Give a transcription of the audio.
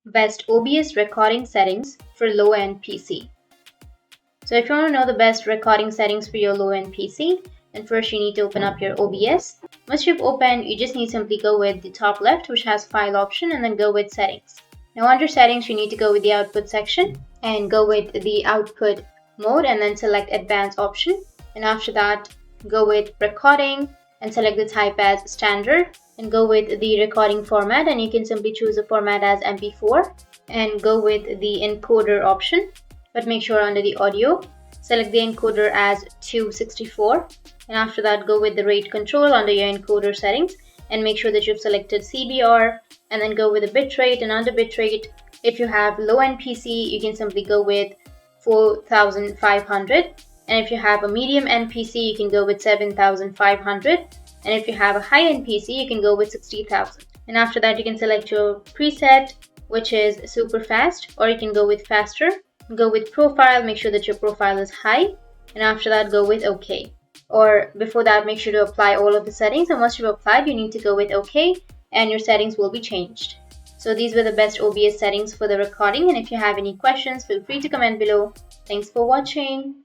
Best OBS recording settings for low-end PC. So if you want to know the best recording settings for your low-end PC, then first you need to open up your OBS. Once you've opened, you just need to simply go with the top left, which has file option, and then go with settings. Now under settings, you need to go with the output section and go with the output mode and then select advanced option. And after that, go with recording and select the type as standard and go with the recording format, and you can simply choose the format as MP4 and go with the encoder option, but make sure under the audio select the encoder as 264, and after that go with the rate control under your encoder settings and make sure that you've selected CBR, and then go with the bitrate, and under bitrate if you have low-end PC you can simply go with 4500, and if you have a medium-end PC you can go with 7500, and if you have a high-end PC you can go with 60,000. And after that you can select your preset, which is super fast, or you can go with faster. Go with profile, make sure that your profile is high, and after that go with OK. Or before that, make sure to apply all of the settings, and once you've applied you need to go with OK and your settings will be changed. So these were the best OBS settings for the recording, and if you have any questions feel free to comment below. Thanks for watching.